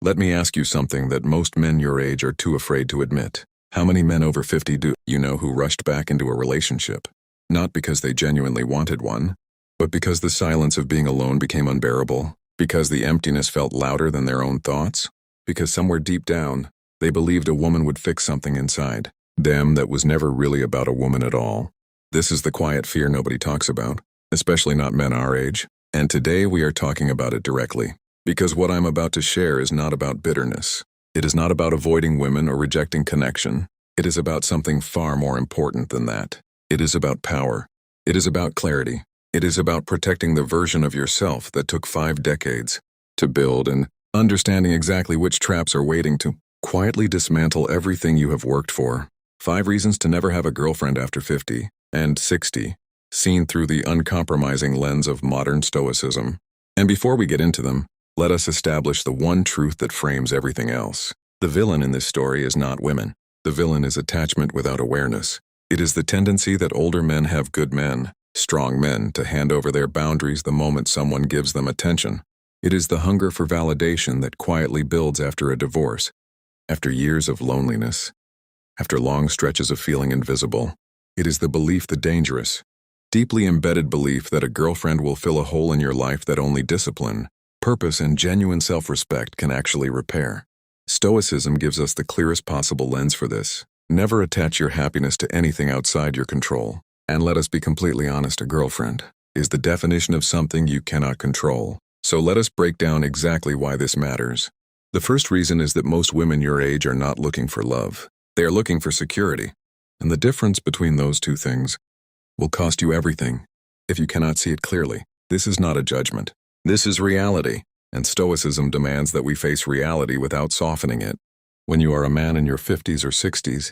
Let me ask you something that most men your age are too afraid to admit. How many men over 50 do you know who rushed back into a relationship? Not because they genuinely wanted one, but because the silence of being alone became unbearable, because the emptiness felt louder than their own thoughts, because somewhere deep down, they believed a woman would fix something inside them that was never really about a woman at all. This is the quiet fear nobody talks about, especially not men our age, and today we are talking about it directly. Because what I'm about to share is not about bitterness. It is not about avoiding women or rejecting connection. It is about something far more important than that. It is about power. It is about clarity. It is about protecting the version of yourself that took 5 decades to build and understanding exactly which traps are waiting to quietly dismantle everything you have worked for. 5 reasons to never have a girlfriend after 50 and 60, seen through the uncompromising lens of modern stoicism. And before we get into them, let us establish the one truth that frames everything else. The villain in this story is not women. The villain is attachment without awareness. It is the tendency that older men have good men, strong men, to hand over their boundaries the moment someone gives them attention. It is the hunger for validation that quietly builds after a divorce, after years of loneliness, after long stretches of feeling invisible. It is the belief, the dangerous, deeply embedded belief that a girlfriend will fill a hole in your life that only discipline, purpose, and genuine self-respect can actually repair. Stoicism gives us the clearest possible lens for this. Never attach your happiness to anything outside your control. And let us be completely honest, a girlfriend is the definition of something you cannot control. So let us break down exactly why this matters. The first reason is that most women your age are not looking for love. They are looking for security. And the difference between those two things will cost you everything if you cannot see it clearly. This is not a judgment. This is reality, and Stoicism demands that we face reality without softening it. When you are a man in your 50s or 60s,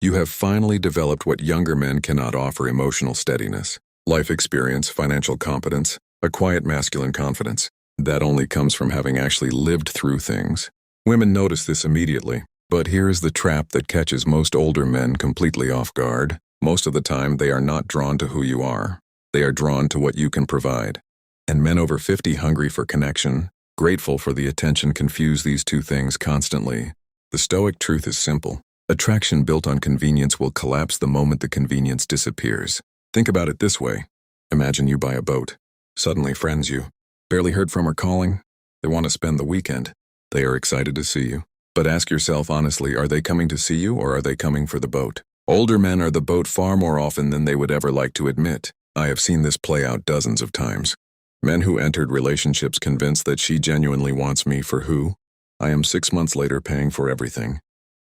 you have finally developed what younger men cannot offer: emotional steadiness, life experience, financial competence, a quiet masculine confidence. That only comes from having actually lived through things. Women notice this immediately, but here is the trap that catches most older men completely off guard. Most of the time, they are not drawn to who you are. They are drawn to what you can provide. And men over 50 hungry for connection, grateful for the attention, confuse these two things constantly. The Stoic truth is simple. Attraction built on convenience will collapse the moment the convenience disappears. Think about it this way. Imagine you buy a boat. Suddenly friends you barely heard from are calling. They want to spend the weekend. They are excited to see you. But ask yourself honestly, are they coming to see you or are they coming for the boat? Older men are the boat far more often than they would ever like to admit. I have seen this play out dozens of times. Men who entered relationships convinced that she genuinely wants me for who I am 6 months later, paying for everything,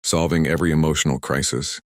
solving every emotional crisis,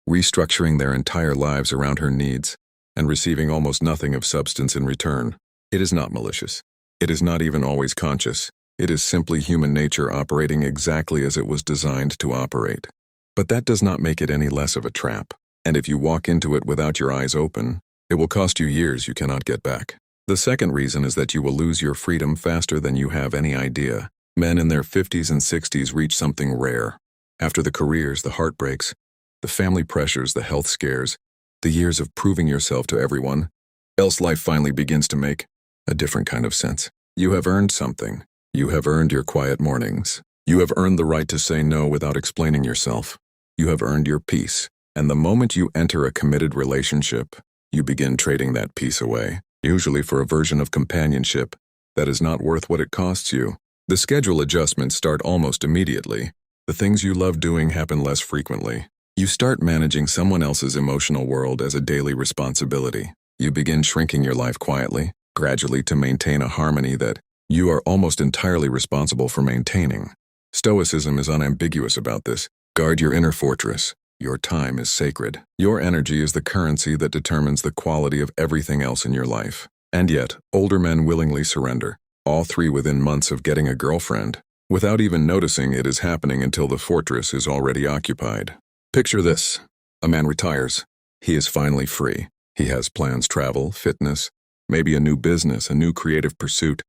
restructuring their entire lives around her needs, and receiving almost nothing of substance in return. It is not malicious. It is not even always conscious. It is simply human nature operating exactly as it was designed to operate. But that does not make it any less of a trap. And if you walk into it without your eyes open, it will cost you years you cannot get back. The second reason is that you will lose your freedom faster than you have any idea. Men in their 50s and 60s reach something rare. After the careers, the heartbreaks, the family pressures, the health scares, the years of proving yourself to everyone else, life finally begins to make a different kind of sense. You have earned something. You have earned your quiet mornings. You have earned the right to say no without explaining yourself. You have earned your peace. And the moment you enter a committed relationship, you begin trading that peace away, usually for a version of companionship that is not worth what it costs you. The schedule adjustments start almost immediately. The things you love doing happen less frequently. You start managing someone else's emotional world as a daily responsibility. You begin shrinking your life quietly, gradually, to maintain a harmony that you are almost entirely responsible for maintaining. Stoicism is unambiguous about this. Guard your inner fortress. Your time is sacred. Your energy is the currency that determines the quality of everything else in your life. And yet, older men willingly surrender, all 3 within months of getting a girlfriend, without even noticing it is happening until the fortress is already occupied. Picture this. A man retires. He is finally free. He has plans: travel, fitness, maybe a new business, a new creative pursuit,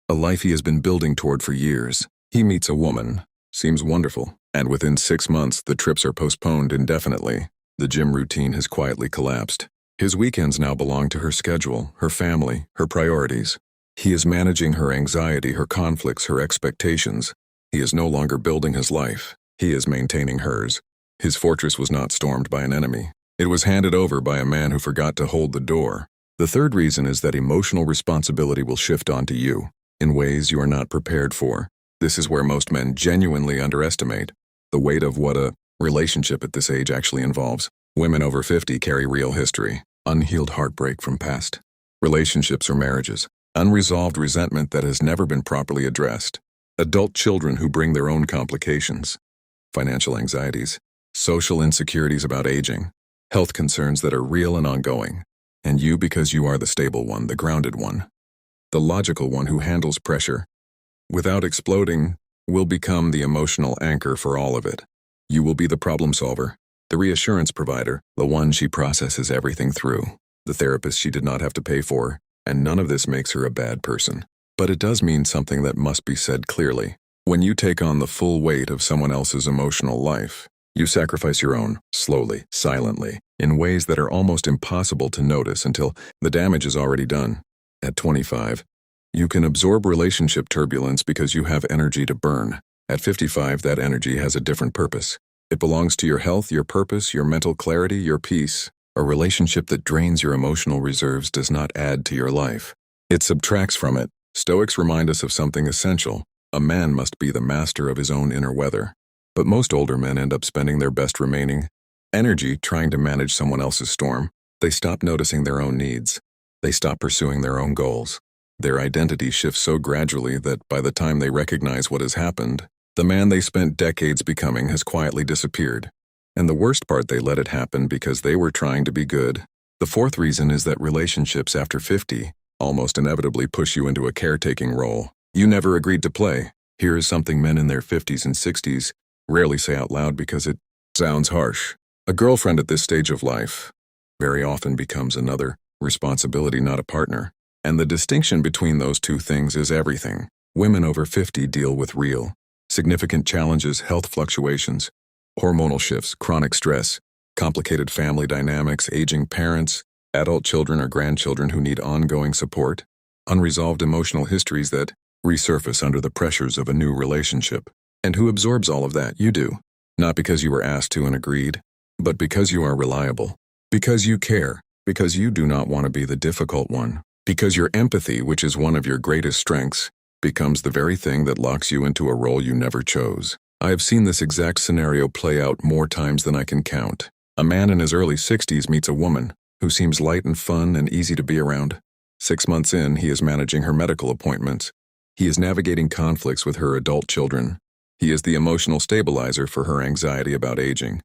a life he has been building toward for years. He meets a woman. Seems wonderful. And within 6 months, the trips are postponed indefinitely. The gym routine has quietly collapsed. His weekends now belong to her schedule, her family, her priorities. He is managing her anxiety, her conflicts, her expectations. He is no longer building his life. He is maintaining hers. His fortress was not stormed by an enemy. It was handed over by a man who forgot to hold the door. The third reason is that emotional responsibility will shift onto you in ways you are not prepared for. This is where most men genuinely underestimate the weight of what a relationship at this age actually involves. Women over 50 carry real history, unhealed heartbreak from past relationships or marriages, unresolved resentment that has never been properly addressed, adult children who bring their own complications, financial anxieties, social insecurities about aging, health concerns that are real and ongoing, and you because you are the stable one, the grounded one, the logical one who handles pressure without exploding, will become the emotional anchor for all of it. You will be the problem solver, the reassurance provider, the one she processes everything through, the therapist she did not have to pay for, and none of this makes her a bad person. But it does mean something that must be said clearly. When you take on the full weight of someone else's emotional life, you sacrifice your own, slowly, silently, in ways that are almost impossible to notice until the damage is already done. At 25, you can absorb relationship turbulence because you have energy to burn. At 55, that energy has a different purpose. It belongs to your health, your purpose, your mental clarity, your peace. A relationship that drains your emotional reserves does not add to your life. It subtracts from it. Stoics remind us of something essential. A man must be the master of his own inner weather. But most older men end up spending their best remaining energy trying to manage someone else's storm. They stop noticing their own needs. They stop pursuing their own goals. Their identity shifts so gradually that by the time they recognize what has happened, the man they spent decades becoming has quietly disappeared. And the worst part, they let it happen because they were trying to be good. The fourth reason is that relationships after 50 almost inevitably push you into a caretaking role you never agreed to play. Here is something men in their 50s and 60s rarely say out loud because it sounds harsh. A girlfriend at this stage of life very often becomes another responsibility, not a partner. And the distinction between those two things is everything. Women over 50 deal with real, significant challenges, health fluctuations, hormonal shifts, chronic stress, complicated family dynamics, aging parents, adult children or grandchildren who need ongoing support, unresolved emotional histories that resurface under the pressures of a new relationship. And who absorbs all of that? You do. Not because you were asked to and agreed, but because you are reliable. Because you care. Because you do not want to be the difficult one. Because your empathy, which is one of your greatest strengths, becomes the very thing that locks you into a role you never chose. I have seen this exact scenario play out more times than I can count. A man in his early 60s meets a woman who seems light and fun and easy to be around. 6 months in, he is managing her medical appointments. He is navigating conflicts with her adult children. He is the emotional stabilizer for her anxiety about aging,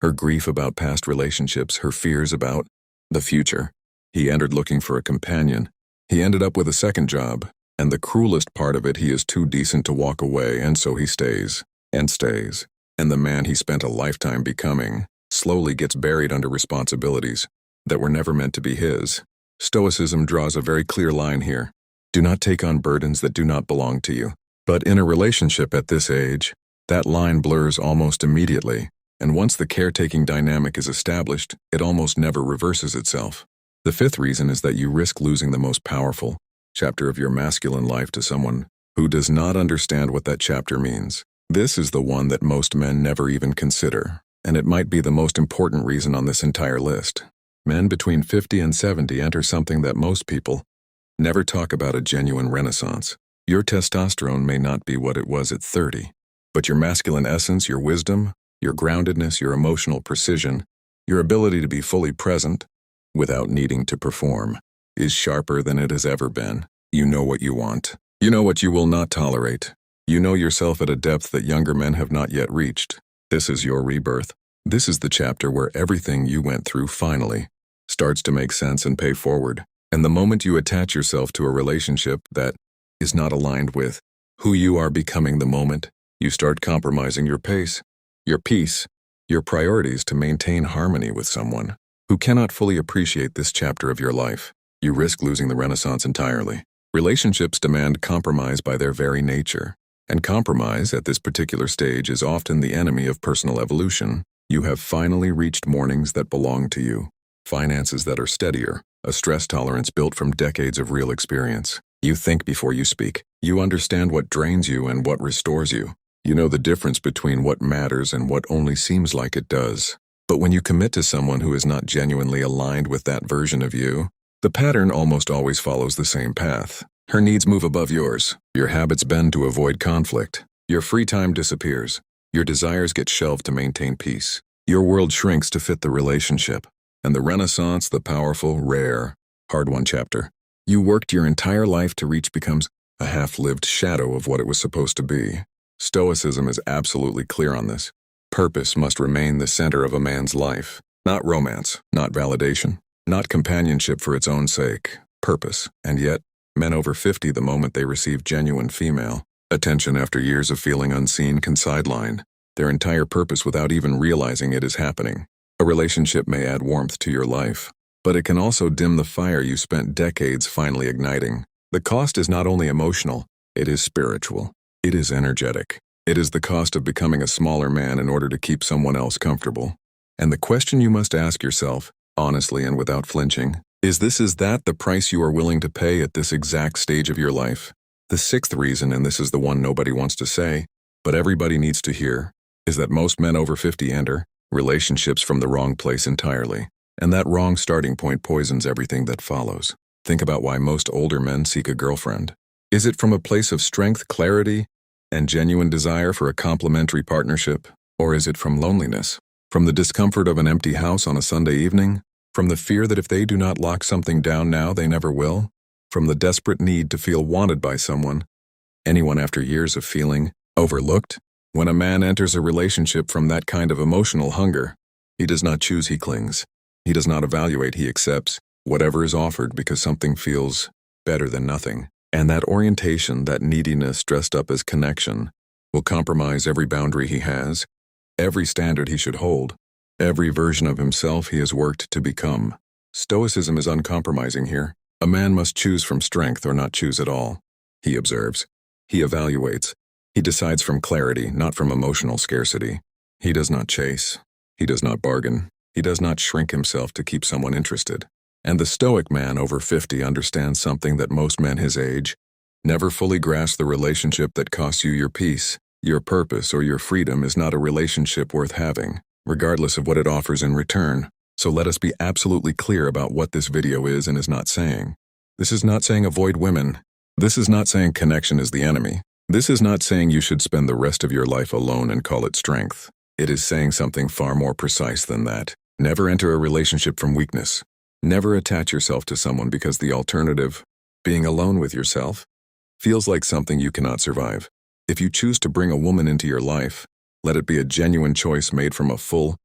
her grief about past relationships, her fears about the future. He entered looking for a companion. He ended up with a second job, and the cruelest part of it, he is too decent to walk away, and so he stays, and stays. And the man he spent a lifetime becoming slowly gets buried under responsibilities that were never meant to be his. Stoicism draws a very clear line here. Do not take on burdens that do not belong to you. But in a relationship at this age, that line blurs almost immediately, and once the caretaking dynamic is established, it almost never reverses itself. The fifth reason is that you risk losing the most powerful chapter of your masculine life to someone who does not understand what that chapter means. This is the one that most men never even consider, and it might be the most important reason on this entire list. Men between 50 and 70 enter something that most people never talk about: a genuine renaissance. Your testosterone may not be what it was at 30, but your masculine essence, your wisdom, your groundedness, your emotional precision, your ability to be fully present without needing to perform, is sharper than it has ever been. You know what you want. You know what you will not tolerate. You know yourself at a depth that younger men have not yet reached. This is your rebirth. This is the chapter where everything you went through finally starts to make sense and pay forward. And the moment you attach yourself to a relationship that is not aligned with who you are becoming, the moment you start compromising your pace, your peace, your priorities to maintain harmony with someone who cannot fully appreciate this chapter of your life, you risk losing the renaissance entirely. Relationships demand compromise by their very nature, and compromise at this particular stage is often the enemy of personal evolution. You have finally reached mornings that belong to you, finances that are steadier, a stress tolerance built from decades of real experience. You think before you speak. You understand what drains you and what restores you. You know the difference between what matters and what only seems like it does. But when you commit to someone who is not genuinely aligned with that version of you, the pattern almost always follows the same path. Her needs move above yours. Your habits bend to avoid conflict. Your free time disappears. Your desires get shelved to maintain peace. Your world shrinks to fit the relationship. And the Renaissance, the powerful, rare, hard-won chapter you worked your entire life to reach becomes a half-lived shadow of what it was supposed to be. Stoicism is absolutely clear on this. Purpose must remain the center of a man's life. Not romance, not validation, not companionship for its own sake. Purpose. And yet, men over 50, the moment they receive genuine female attention after years of feeling unseen, can sideline their entire purpose without even realizing it is happening. A relationship may add warmth to your life, but it can also dim the fire you spent decades finally igniting. The cost is not only emotional, it is spiritual. It is energetic. It is the cost of becoming a smaller man in order to keep someone else comfortable. And the question you must ask yourself, honestly and without flinching, is that the price you are willing to pay at this exact stage of your life? The sixth reason, and this is the one nobody wants to say, but everybody needs to hear, is that most men over 50 enter relationships from the wrong place entirely. And that wrong starting point poisons everything that follows. Think about why most older men seek a girlfriend. Is it from a place of strength, clarity, and genuine desire for a complementary partnership? Or is it from loneliness? From the discomfort of an empty house on a Sunday evening? From the fear that if they do not lock something down now, they never will? From the desperate need to feel wanted by someone? Anyone after years of feeling overlooked? When a man enters a relationship from that kind of emotional hunger, he does not choose, he clings. He does not evaluate, he accepts whatever is offered because something feels better than nothing. And that orientation, that neediness dressed up as connection, will compromise every boundary he has, every standard he should hold, every version of himself he has worked to become. Stoicism is uncompromising here. A man must choose from strength or not choose at all. He observes. He evaluates. He decides from clarity, not from emotional scarcity. He does not chase. He does not bargain. He does not shrink himself to keep someone interested. And the Stoic man over 50 understands something that most men his age never fully grasp: the relationship that costs you your peace, your purpose, or your freedom is not a relationship worth having, regardless of what it offers in return. So let us be absolutely clear about what this video is and is not saying. This is not saying avoid women. This is not saying connection is the enemy. This is not saying you should spend the rest of your life alone and call it strength. It is saying something far more precise than that. Never enter a relationship from weakness. Never attach yourself to someone because the alternative, being alone with yourself, feels like something you cannot survive. If you choose to bring a woman into your life, let it be a genuine choice made from a full,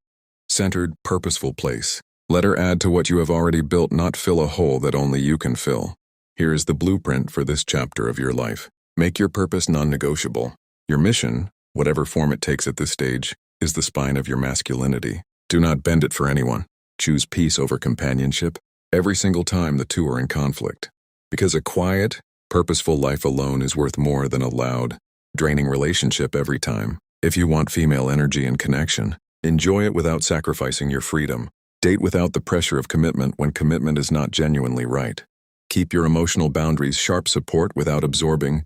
centered, purposeful place. Let her add to what you have already built, not fill a hole that only you can fill. Here is the blueprint for this chapter of your life. Make your purpose non-negotiable. Your mission, whatever form it takes at this stage, is the spine of your masculinity. Do not bend it for anyone. Choose peace over companionship every single time the two are in conflict. Because a quiet, purposeful life alone is worth more than a loud, draining relationship every time. If you want female energy and connection, enjoy it without sacrificing your freedom. Date without the pressure of commitment when commitment is not genuinely right. Keep your emotional boundaries sharp, support without absorbing.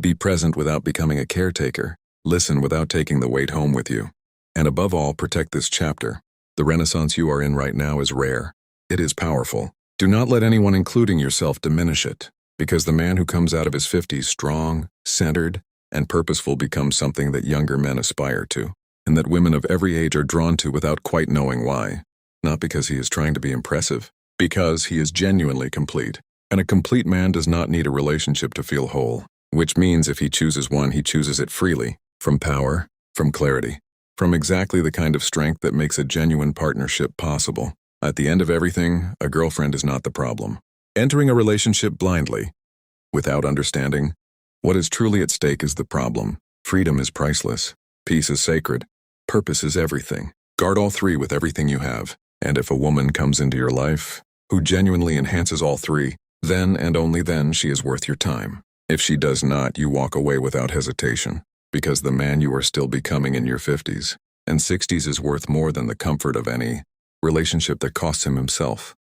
Be present without becoming a caretaker. Listen without taking the weight home with you. And above all, protect this chapter. The Renaissance you are in right now is rare. It is powerful. Do not let anyone, including yourself, diminish it. Because the man who comes out of his 50s strong, centered, and purposeful becomes something that younger men aspire to, and that women of every age are drawn to without quite knowing why. Not because he is trying to be impressive, because he is genuinely complete. And a complete man does not need a relationship to feel whole, which means if he chooses one, he chooses it freely, from power, from clarity, from exactly the kind of strength that makes a genuine partnership possible. At the end of everything, a girlfriend is not the problem. Entering a relationship blindly, without understanding what is truly at stake, is the problem. Freedom is priceless. Peace is sacred. Purpose is everything. Guard all three with everything you have. And if a woman comes into your life who genuinely enhances all three, then and only then she is worth your time. If she does not, you walk away without hesitation, because the man you are still becoming in your 50s and 60s is worth more than the comfort of any relationship that costs him himself.